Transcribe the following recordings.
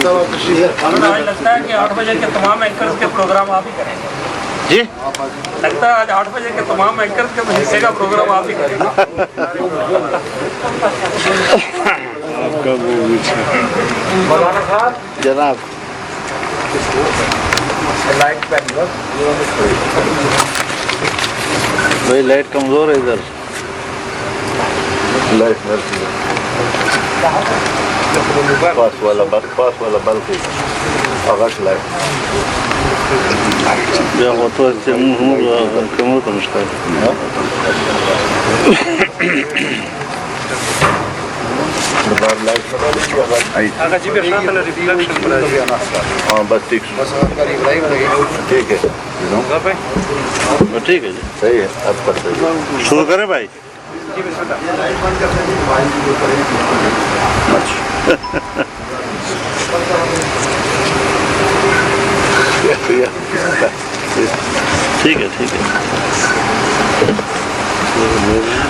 آج لگتا ہے کہ 8 بجے کے تمام اینکرز کے پروگرام آپ ہی کریں گے جی لگتا ہے آج 8 بجے کے تمام اینکرز کے حصے کا پروگرام آپ ہی کریں گے جناب بھائی لائٹ کمزور ہے ادھر پاس والا بلب آغاز لائٹ یا ہوتا ہے کمر کا مشکل ہاں بس ٹھیک ٹھیک ہے ٹھیک ہے جی صحیح ہے اب کر سکتے شروع کریں بھائی ٹھیک ہے ٹھیک ہے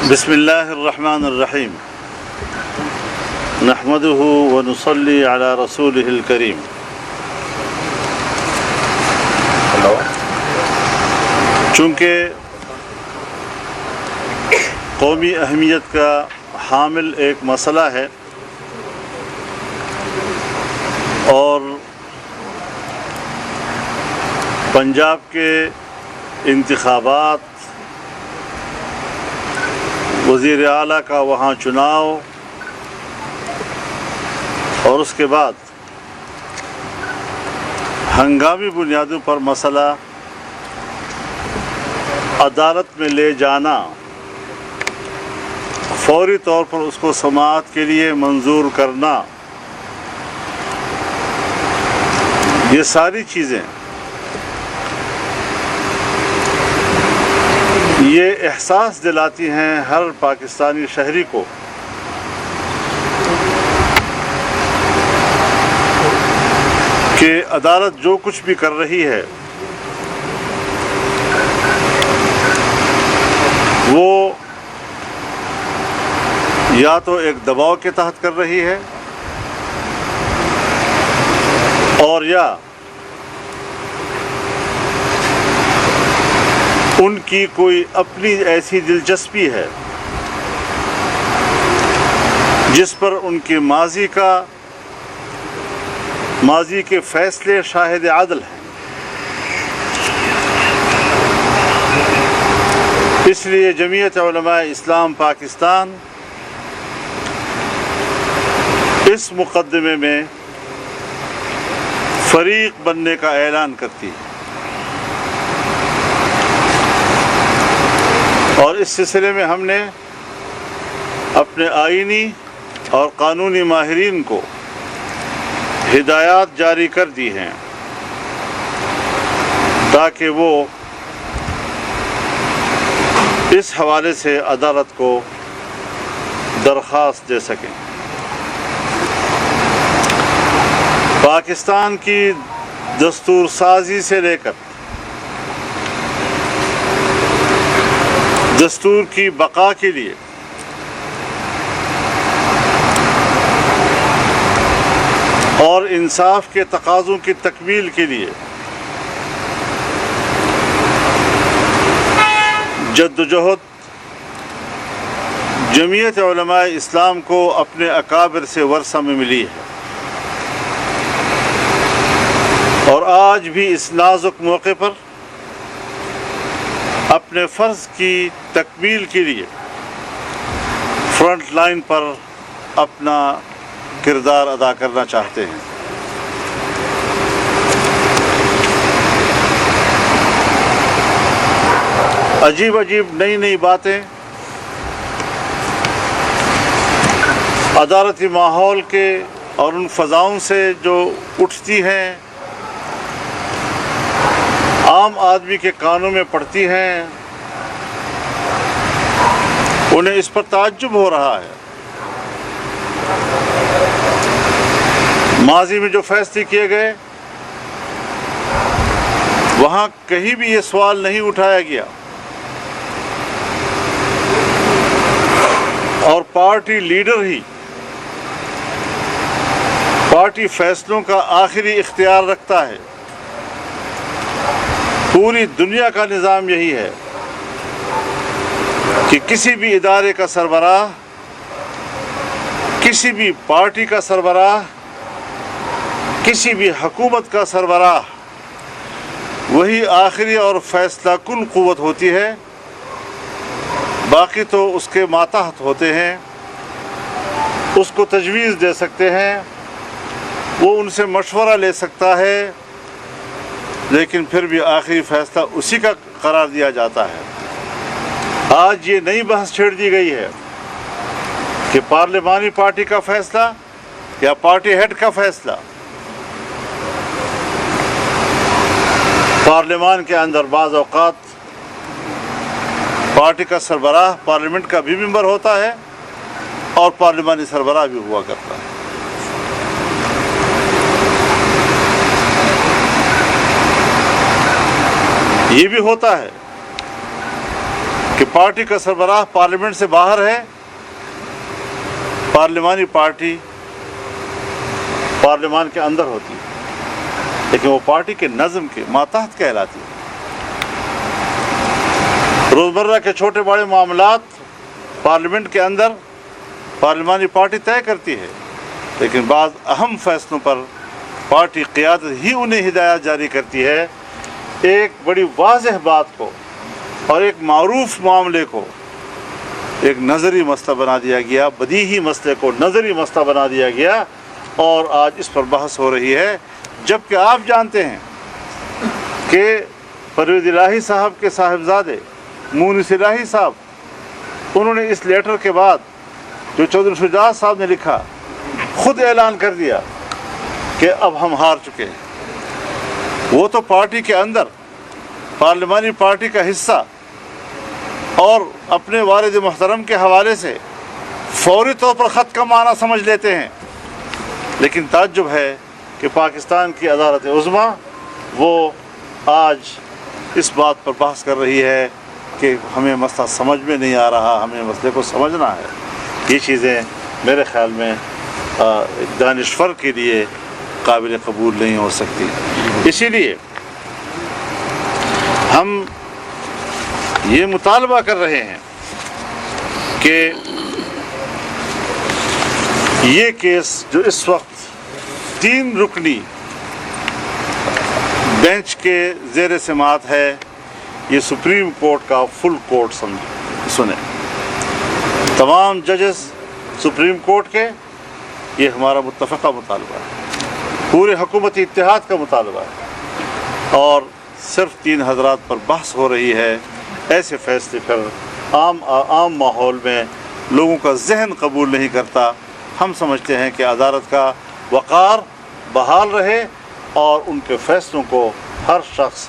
بسم اللہ الرحمن الرحیم نحمده ونصلي على رسوله الكريم چونکہ قومی اہمیت کا حامل ایک مسئلہ ہے اور پنجاب کے انتخابات وزیر اعلیٰ کا وہاں چناؤ اور اس کے بعد ہنگامی بنیادوں پر مسئلہ عدالت میں لے جانا فوری طور پر اس کو سماعت کے لیے منظور کرنا یہ ساری چیزیں یہ احساس دلاتی ہیں ہر پاکستانی شہری کو کہ عدالت جو کچھ بھی کر رہی ہے وہ یا تو ایک دباؤ کے تحت کر رہی ہے اور یا ان کی کوئی اپنی ایسی دلچسپی ہے جس پر ان کے ماضی کے فیصلے شاہد عدل ہیں. اس لیے جمعیت علماء اسلام پاکستان اس مقدمے میں فریق بننے کا اعلان کرتی ہے اور اس سلسلے میں ہم نے اپنے آئینی اور قانونی ماہرین کو ہدایات جاری کر دی ہیں تاکہ وہ اس حوالے سے عدالت کو درخواست دے سکیں. پاکستان کی دستور سازی سے لے کر دستور کی بقا کے لیے اور انصاف کے تقاضوں کی تکمیل کے لیے جدوجہد جمعیت علماء اسلام کو اپنے اکابر سے ورثہ میں ملی ہے اور آج بھی اس نازک موقع پر اپنے فرض کی تکمیل کے لیے فرنٹ لائن پر اپنا کردار ادا کرنا چاہتے ہیں. عجیب نئی باتیں عدالتی ماحول کے اور ان فضاؤں سے جو اٹھتی ہیں عام آدمی کے کانوں میں پڑتی ہیں انہیں اس پر تعجب ہو رہا ہے. ماضی میں جو فیصلے کیے گئے وہاں کہیں بھی یہ سوال نہیں اٹھایا گیا اور پارٹی پارٹی فیصلوں کا آخری اختیار رکھتا ہے۔ پوری دنیا کا نظام یہی ہے کہ کسی بھی ادارے کا سربراہ، کسی بھی پارٹی کا سربراہ، کسی بھی حکومت کا سربراہ وہی آخری اور فیصلہ کن قوت ہوتی ہے، باقی تو اس کے ماتحت ہوتے ہیں، اس کو تجویز دے سکتے ہیں، وہ ان سے مشورہ لے سکتا ہے، لیکن پھر بھی آخری فیصلہ اسی کا قرار دیا جاتا ہے۔ آج یہ نئی بحث چھیڑ دی گئی ہے کہ پارلیمانی پارٹی کا فیصلہ یا پارٹی ہیڈ کا فیصلہ۔ پارلیمان کے اندر بعض اوقات پارٹی کا سربراہ پارلیمنٹ کا بھی ممبر ہوتا ہے اور پارلیمانی سربراہ بھی ہوا کرتا ہے۔ یہ بھی ہوتا ہے کہ پارٹی کا سربراہ پارلیمنٹ سے باہر ہے، پارلیمانی پارٹی پارلیمان کے اندر ہوتی ہے، لیکن وہ پارٹی کے نظم کے ماتحت کہلاتی ہے۔ روزمرہ کے چھوٹے بڑے معاملات پارلیمنٹ کے اندر پارلیمانی پارٹی طے کرتی ہے، لیکن بعض اہم فیصلوں پر پارٹی قیادت ہی انہیں ہدایات جاری کرتی ہے۔ ایک بڑی واضح بات کو اور ایک معروف معاملے کو ایک نظری مسئلہ بنا دیا گیا، بدیہی مسئلے کو نظری مسئلہ بنا دیا گیا، اور آج اس پر بحث ہو رہی ہے، جبکہ آپ جانتے ہیں کہ پرویز الہی صاحب کے صاحبزادے مونس الہی صاحب، انہوں نے اس لیٹر کے بعد جو چودھری شجاعت صاحب نے لکھا، خود اعلان کر دیا کہ اب ہم ہار چکے ہیں۔ وہ تو پارٹی کے اندر پارلیمانی پارٹی کا حصہ اور اپنے والد محترم کے حوالے سے فوری طور پر خط کا معنی سمجھ لیتے ہیں، لیکن تعجب ہے کہ پاکستان کی عدالت عظمیٰ وہ آج اس بات پر بحث کر رہی ہے کہ ہمیں مسئلہ سمجھ میں نہیں آ رہا، ہمیں مسئلے کو سمجھنا ہے۔ یہ چیزیں میرے خیال میں دانشور کے لیے قابل قبول نہیں ہو سکتی۔ اسی لیے ہم یہ مطالبہ کر رہے ہیں کہ یہ کیس جو اس وقت 3 رکنی بینچ کے زیر سماعت ہے، یہ سپریم کورٹ کا فل کورٹ سنیں، تمام ججز سپریم کورٹ کے، یہ ہمارا متفقہ مطالبہ ہے، پورے حکومتی اتحاد کا مطالبہ ہے، اور صرف 3 حضرات پر بحث ہو رہی ہے۔ ایسے فیصلے پھر عام ماحول میں لوگوں کا ذہن قبول نہیں کرتا۔ ہم سمجھتے ہیں کہ عدالت کا وقار بحال رہے اور ان کے فیصلوں کو ہر شخص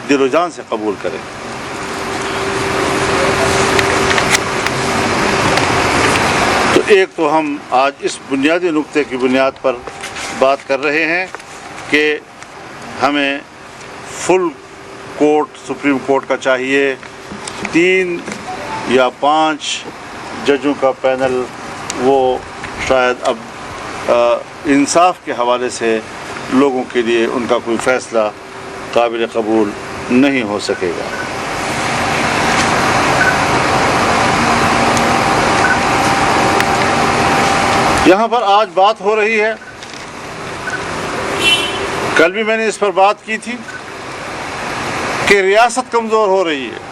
دل و جان سے قبول کرے۔ تو ایک تو ہم آج اس بنیادی نقطے کی بنیاد پر بات کر رہے ہیں کہ ہمیں فل کورٹ سپریم کورٹ کا چاہیے، 3 یا 5 ججوں کا پینل، وہ شاید اب انصاف کے حوالے سے لوگوں کے لیے ان کا کوئی فیصلہ قابل قبول نہیں ہو سکے گا۔ یہاں پر آج بات ہو رہی ہے، کل بھی میں نے اس پر بات کی تھی کہ ریاست کمزور ہو رہی ہے،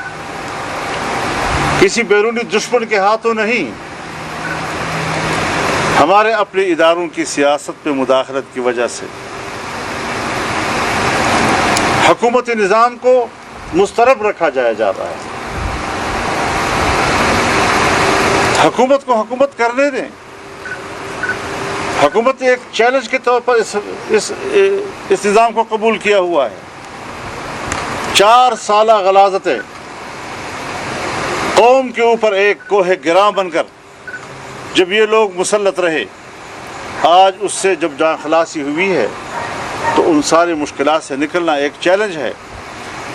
کسی بیرونی دشمن کے ہاتھوں نہیں، ہمارے اپنے اداروں کی سیاست میں مداخلت کی وجہ سے حکومتی نظام کو مضطرب رکھا جا رہا ہے۔ حکومت کو حکومت کرنے دیں۔ حکومت نے ایک چیلنج کے طور پر اس نظام کو قبول کیا ہوا ہے۔ 4 سالہ غلاظتیں قوم کے اوپر ایک کوہ گراں بن کر جب یہ لوگ مسلط رہے، آج اس سے جب جان خلاصی ہوئی ہے تو ان ساری مشکلات سے نکلنا ایک چیلنج ہے،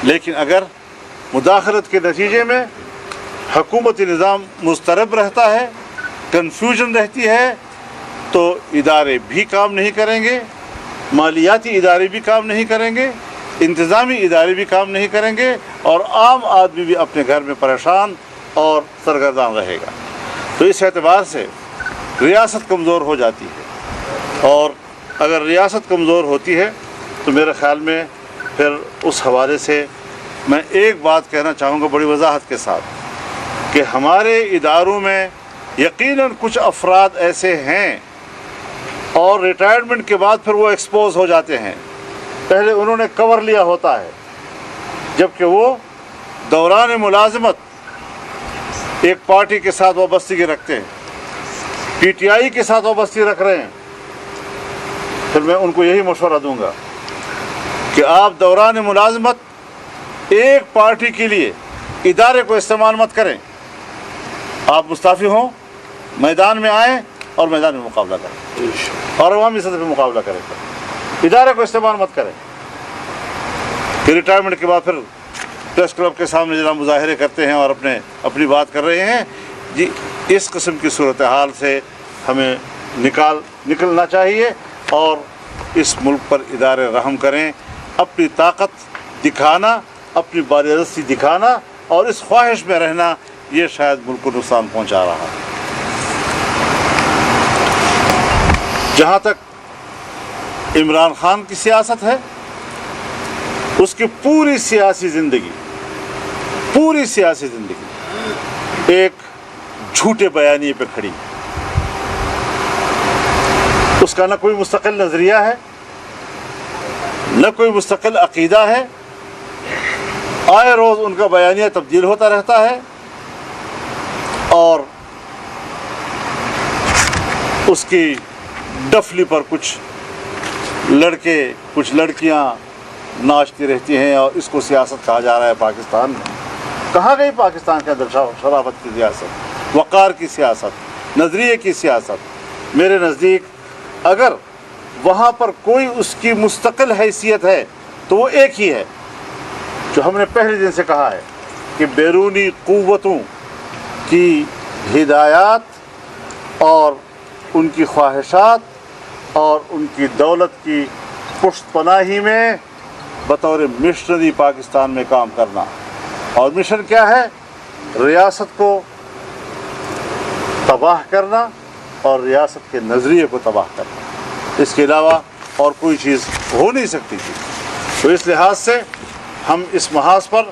لیکن اگر مداخلت کے نتیجے میں حکومتی نظام مضطرب رہتا ہے، کنفیوژن رہتی ہے، تو ادارے بھی کام نہیں کریں گے، مالیاتی ادارے بھی کام نہیں کریں گے، انتظامی ادارے بھی کام نہیں کریں گے، اور عام آدمی بھی اپنے گھر میں پریشان اور سرگردان رہے گا۔ تو اس اعتبار سے ریاست کمزور ہو جاتی ہے، اور اگر ریاست کمزور ہوتی ہے تو میرے خیال میں پھر اس حوالے سے میں ایک بات کہنا چاہوں گا بڑی وضاحت کے ساتھ، کہ ہمارے اداروں میں یقیناً کچھ افراد ایسے ہیں اور ریٹائرمنٹ کے بعد پھر وہ ایکسپوز ہو جاتے ہیں، پہلے انہوں نے کور لیا ہوتا ہے، جبکہ وہ دوران ملازمت ایک پارٹی کے ساتھ وابستگی رکھتے ہیں، پی ٹی آئی کے ساتھ وابستگی رکھ رہے ہیں۔ پھر میں ان کو یہی مشورہ دوں گا کہ آپ دوران ملازمت ایک پارٹی کے لیے ادارے کو استعمال مت کریں، آپ مستعفی ہوں، میدان میں آئیں اور میدان میں مقابلہ کریں اور عوامی سطح پہ مقابلہ کریں، ادارے کو استعمال مت کریں کہ ریٹائرمنٹ کے بعد پھر پریس کلب کے سامنے جناب مظاہرے کرتے ہیں اور اپنی بات کر رہے ہیں۔ جی اس قسم کی صورتحال سے ہمیں نکلنا چاہیے، اور اس ملک پر ادارے رحم کریں، اپنی طاقت دکھانا، اپنی بالادستی دکھانا اور اس خواہش میں رہنا، یہ شاید ملک کو نقصان پہنچا رہا ہے۔ جہاں تک عمران خان کی سیاست ہے، اس کی پوری سیاسی زندگی ایک جھوٹے بیانیے پہ کھڑی، اس کا نہ کوئی مستقل نظریہ ہے، نہ کوئی مستقل عقیدہ ہے، آئے روز ان کا بیانیہ تبدیل ہوتا رہتا ہے، اور اس کی ڈفلی پر کچھ لڑکے کچھ لڑکیاں ناچتی رہتی ہیں، اور اس کو سیاست کہا جا رہا ہے پاکستان میں۔ کہاں گئی پاکستان کے اندر شرافت کی سیاست، وقار کی سیاست، نظریے کی سیاست؟ میرے نزدیک اگر وہاں پر کوئی اس کی مستقل حیثیت ہے تو وہ ایک ہی ہے، جو ہم نے پہلے دن سے کہا ہے کہ بیرونی قوتوں کی ہدایات اور ان کی خواہشات اور ان کی دولت کی پشت پناہی میں بطور مشنری پاکستان میں کام کرنا۔ اور مشن کیا ہے؟ ریاست کو تباہ کرنا اور ریاست کے نظریے کو تباہ کرنا، اس کے علاوہ اور کوئی چیز ہو نہیں سکتی تھی۔ تو اس لحاظ سے ہم اس محاذ پر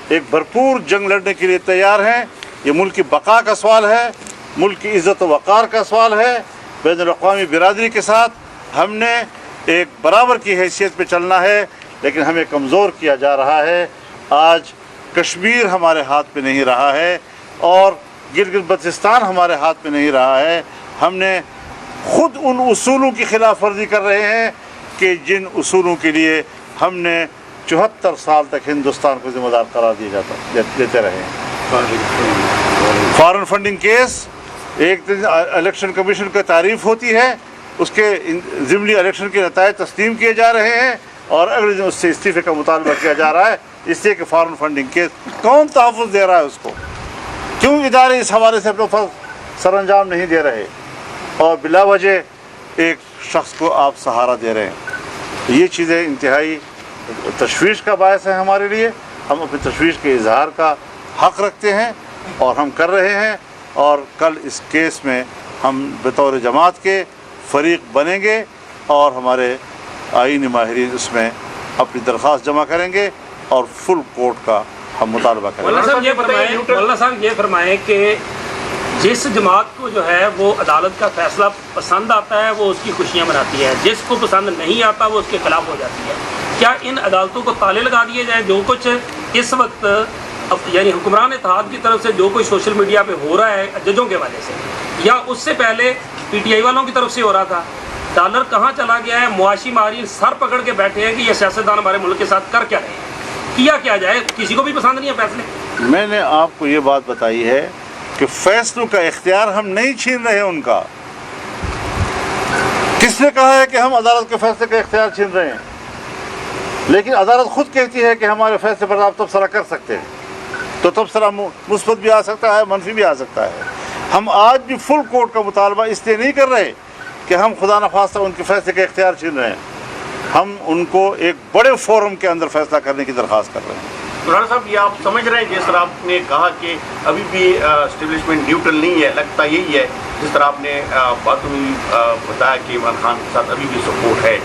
ایک بھرپور جنگ لڑنے کے لیے تیار ہیں۔ یہ ملک کی بقا کا سوال ہے، ملک کی عزت و وقار کا سوال ہے۔ بین الاقوامی برادری کے ساتھ ہم نے ایک برابر کی حیثیت پہ چلنا ہے، لیکن ہمیں کمزور کیا جا رہا ہے۔ آج کشمیر ہمارے ہاتھ پہ نہیں رہا ہے، اور گلگت بلتستان ہمارے ہاتھ پہ نہیں رہا ہے۔ ہم نے خود ان اصولوں کی خلاف ورزی کر رہے ہیں کہ جن اصولوں کے لیے ہم نے 74 سال تک ہندوستان کو ذمہ دار قرار دیتے رہے ہیں۔ فارن فنڈنگ کیس، ایک دن الیکشن کمیشن کی تعریف ہوتی ہے، اس کے ضمنی الیکشن کے نتائج تسلیم کیے جا رہے ہیں، اور اگلے دن اس سے استعفے کا مطالبہ کیا جا رہا ہے، اس لیے کہ فارن فنڈنگ کیس کون تحفظ دے رہا ہے اس کو؟ کیوں ادارے اس حوالے سے اپنا فرض سر انجام نہیں دے رہے، اور بلا وجہ ایک شخص کو آپ سہارا دے رہے ہیں؟ یہ چیزیں انتہائی تشویش کا باعث ہے ہمارے لیے۔ ہم اپنی تشویش کے اظہار کا حق رکھتے ہیں اور ہم کر رہے ہیں، اور کل اس کیس میں ہم بطور جماعت کے فریق بنیں گے، اور ہمارے آئینی ماہرین اس میں اپنی درخواست جمع کریں گے، اور فل کورٹ کا ہم مطالبہ کریں گے۔ مولانا صاحب یہ فرمائیں کہ جس جماعت کو جو ہے وہ عدالت کا فیصلہ پسند آتا ہے وہ اس کی خوشیاں مناتی ہے، جس کو پسند نہیں آتا وہ اس کے خلاف ہو جاتی ہے۔ کیا ان عدالتوں کو تالے لگا دیے جائیں؟ جو کچھ اس وقت یعنی حکمران اتحاد کی طرف سے جو کوئی سوشل میڈیا پہ ہو رہا ہے ججوں کے حوالے سے، یا اس سے پہلے پی ٹی آئی والوں کی طرف سے ہو رہا تھا، ڈالر کہاں چلا گیا ہے؟ معاشی ماہرین سر پکڑ کے بیٹھے ہیں کہ یہ سیاستدان ہمارے ملک کے ساتھ کر کیا رہے ہیں، کیا جائے؟ کسی کو بھی پسند نہیں ہے فیصلے۔ میں نے آپ کو یہ بات بتائی ہے کہ فیصلوں کا اختیار ہم نہیں چھین رہے ان کا۔ کس نے کہا ہے کہ ہم عدالت کے فیصلے کا اختیار چھین رہے ہیں؟ لیکن عدالت خود کہتی ہے کہ ہمارے فیصلے پر آپ تبصرہ کر سکتے ہیں، تو تبصرہ مثبت بھی آ سکتا ہے، منفی بھی آ سکتا ہے۔ ہم آج بھی فل کورٹ کا مطالبہ اس لیے نہیں کر رہے کہ ہم خدا نخواستہ ان کے فیصلے کا اختیار چھین رہے ہیں. ہم ان کو ایک بڑے فورم کے اندر فیصلہ کرنے کی درخواست کر رہے ہیں. مولانا صاحب یہ آپ سمجھ رہے ہیں جس طرح آپ نے کہا کہ ابھی بھی اسٹیبلشمنٹ نیوٹرل نہیں ہے, لگتا یہی ہے جس طرح آپ نے باتوں میں بتایا کہ عمران خان کے ساتھ ابھی بھی سپورٹ ہے؟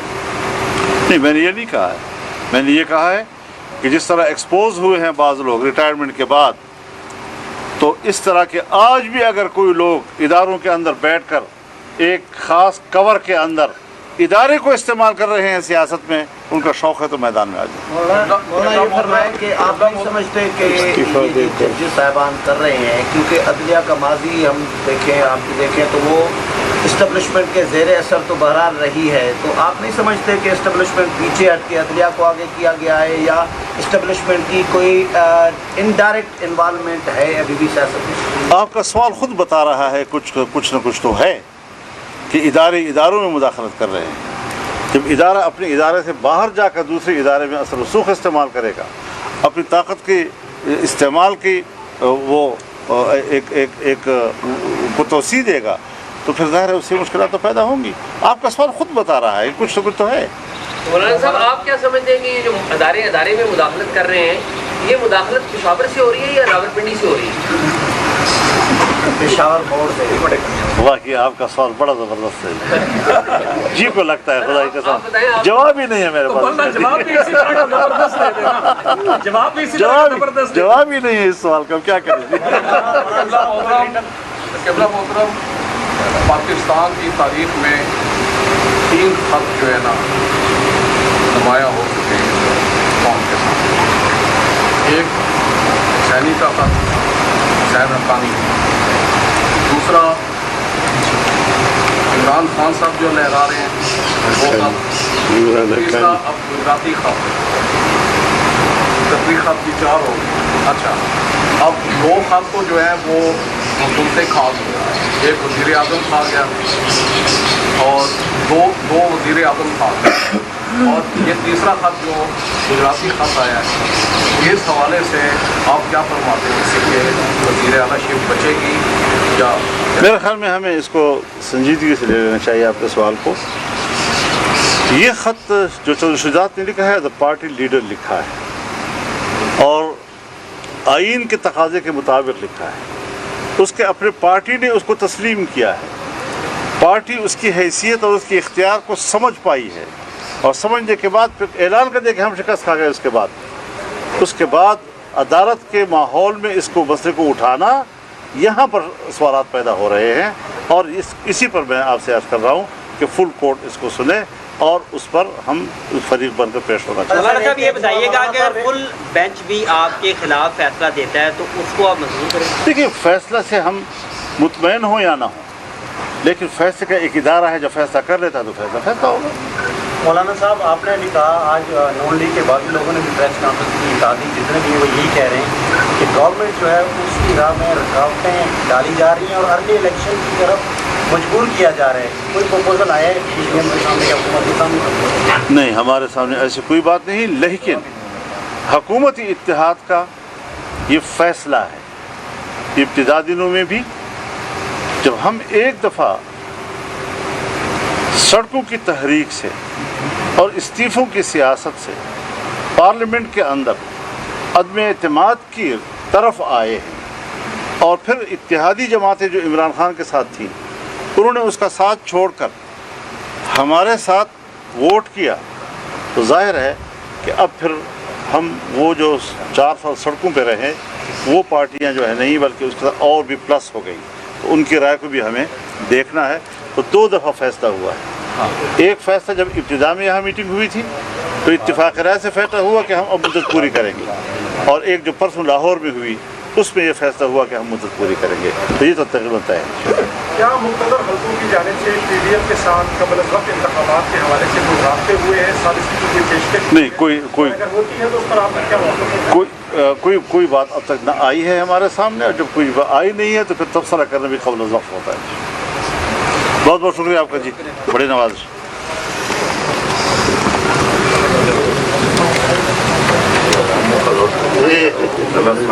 نہیں, میں نے یہ نہیں کہا ہے. میں نے یہ کہا ہے کہ جس طرح ایکسپوز ہوئے ہیں بعض لوگ ریٹائرمنٹ کے بعد, تو اس طرح کے آج بھی اگر کوئی لوگ اداروں کے اندر بیٹھ کر ایک خاص کور کے اندر ادارے کو استعمال کر رہے ہیں سیاست میں, ان کا شوق ہے تو میدان میں آ جائیں. مولانا یہ فرمائیں کہ آپ نہیں سمجھتے کہ یہ ججز صاحبان کر رہے ہیں, کیونکہ عدلیہ کا ماضی ہم دیکھیں, آپ دیکھیں تو وہ اسٹیبلشمنٹ کے زیر اثر تو بہرحال رہی ہے, تو آپ نہیں سمجھتے کہ اسٹیبلشمنٹ پیچھے ہٹ کے عدلیہ کو آگے کیا گیا ہے, یا اسٹیبلشمنٹ کی کوئی انڈائریکٹ انوالومنٹ ہے ابھی بھی سیاست میں؟ آپ کا سوال خود بتا رہا ہے کچھ نہ کچھ تو ہے کہ اداروں میں مداخلت کر رہے ہیں. جب ادارہ اپنے ادارے سے باہر جا کر دوسرے ادارے میں اثر رسوخ استعمال کرے گا, اپنی طاقت کی استعمال کی وہ ایک کو توسیع دے گا, تو پھر ظاہر ہے اس سے مشکلات تو پیدا ہوں گی. آپ کا سوال خود بتا رہا ہے کچھ نہ کچھ تو ہے. مولانا صاحب آپ کیا سمجھتے ہیں کہ یہ جو ادارے میں مداخلت کر رہے ہیں, یہ مداخلت پشاور سے ہو رہی ہے یا راولپنڈی سے ہو رہی ہے؟ پشاور بورڈ سے. واقعی آپ کا سوال بڑا زبردست ہے, جی کو لگتا ہے خدا کی قسم جواب ہی نہیں ہے میرے پاس. جواب ہی نہیں ہے اس سوال کا, کیا کریں. قبلہ محترم, پاکستان کی تاریخ میں 3 خط جو ہے نا نمایاں ہو چکے ہیں قوم کے ساتھ. ایک حسینی کا خط, حسین حقانی. دوسرا عمران خان صاحب جو لہرا رہے ہیں وہ خط. تیسرا اب گجراتی خط. گجراتی خط بھی 4 ہو گئے. اچھا, اب 2 خط تو جو ہے وہ سنتے کھا گیا. ایک وزیر اعظم کھا گیا اور دو وزیر اعظم کھا گیا, اور یہ تیسرا خط جو گجراتی خط آیا ہے, اس حوالے سے آپ کیا فرماتے ہیں اس کہ وزیر اعلیٰ شپ بچے گی یا؟ میرے خیال میں ہمیں اس کو سنجیدگی سے لے لینا چاہیے آپ کے سوال کو. یہ خط جو چودھری شجاعت نے لکھا ہے دا پارٹی لیڈر لکھا ہے, اور آئین کے تقاضے کے مطابق لکھا ہے. اس کے اپنے پارٹی نے اس کو تسلیم کیا ہے. پارٹی اس کی حیثیت اور اس کی اختیار کو سمجھ پائی ہے, اور سمجھنے کے بعد پھر اعلان کر دیا کہ ہم شکست کھا گئے. اس کے بعد عدالت کے ماحول میں اس کو مسئلے کو اٹھانا, یہاں پر سوالات پیدا ہو رہے ہیں, اور اسی پر میں آپ سے عرض کر رہا ہوں کہ فل کورٹ اس کو سنے اور اس پر ہم فریق بن کر پیش ہونا چاہتے ہیں. مولانا صاحب یہ بتائیے گا کہ اگر فل بینچ بھی آپ کے خلاف فیصلہ دیتا ہے تو اس کو آپ منظور کریں گے؟ دیکھیے, فیصلہ سے ہم مطمئن ہوں یا نہ ہوں, لیکن فیصلے کا ایک ادارہ ہے, جب فیصلہ کر لیتا ہے تو فیصلہ ہوگا. مولانا صاحب آپ نے بھی کہا, آج نون لیگ کے باقی لوگوں نے بھی پریس کانفرنس کی تعداد جتنے بھی وہ یہی کہہ رہے ہیں کہ گورنمنٹ جو ہے اس کی راہ میں رکاوٹیں ڈالی جا رہی ہیں اور ارلی الیکشن کی طرف مجبور کیا جا رہا ہے. کوئی پروپوزل آیا ہے پی ڈی ایم کے سامنے یا حکومت کے سامنے؟ نہیں, ہمارے سامنے ایسی کوئی بات نہیں, لیکن حکومتی اتحاد کا یہ فیصلہ ہے. ابتدا دنوں میں بھی جب ہم ایک دفعہ سڑکوں کی تحریک سے اور استعفوں کی سیاست سے پارلیمنٹ کے اندر عدم اعتماد کی طرف آئے ہیں, اور پھر اتحادی جماعتیں جو عمران خان کے ساتھ تھیں انہوں نے اس کا ساتھ چھوڑ کر ہمارے ساتھ ووٹ کیا, تو ظاہر ہے کہ اب پھر ہم وہ جو 4 سال سڑکوں پہ رہے وہ پارٹیاں جو ہے نہیں, بلکہ اس کے ساتھ اور بھی پلس ہو گئی, تو ان کی رائے کو بھی ہمیں دیکھنا ہے. تو 2 دفعہ فیصلہ ہوا ہے. ایک فیصلہ جب ابتدا میں یہاں میٹنگ ہوئی تھی تو اتفاق رائے سے فیصلہ ہوا کہ ہم اب مدت پوری کریں گے, اور ایک جو پرسوں لاہور میں ہوئی اس میں یہ فیصلہ ہوا کہ ہم مدت پوری کریں گے. تو یہ تو تقریباً طے ہے. کیا مقتدر حلقوں کی جانب سے پی ڈی ایم کے ساتھ قبل از وقت انتخابات کے حوالے سے کوئی رابطے ہوئے ہیں, ثالثی کی کوئی پیشکش نہیں, کوئی اگر ہوتی ہے تو اس پر آپ کا کیا موقف ہے؟ کوئی بات اب تک نہ آئی ہے ہمارے سامنے, اور جب کوئی آئی نہیں ہے تو پھر تبصرہ کرنا بھی قبل از وقت ہوتا ہے. بہت بہت شکریہ آپ کا جی, بڑی نوازش. مقرر السلام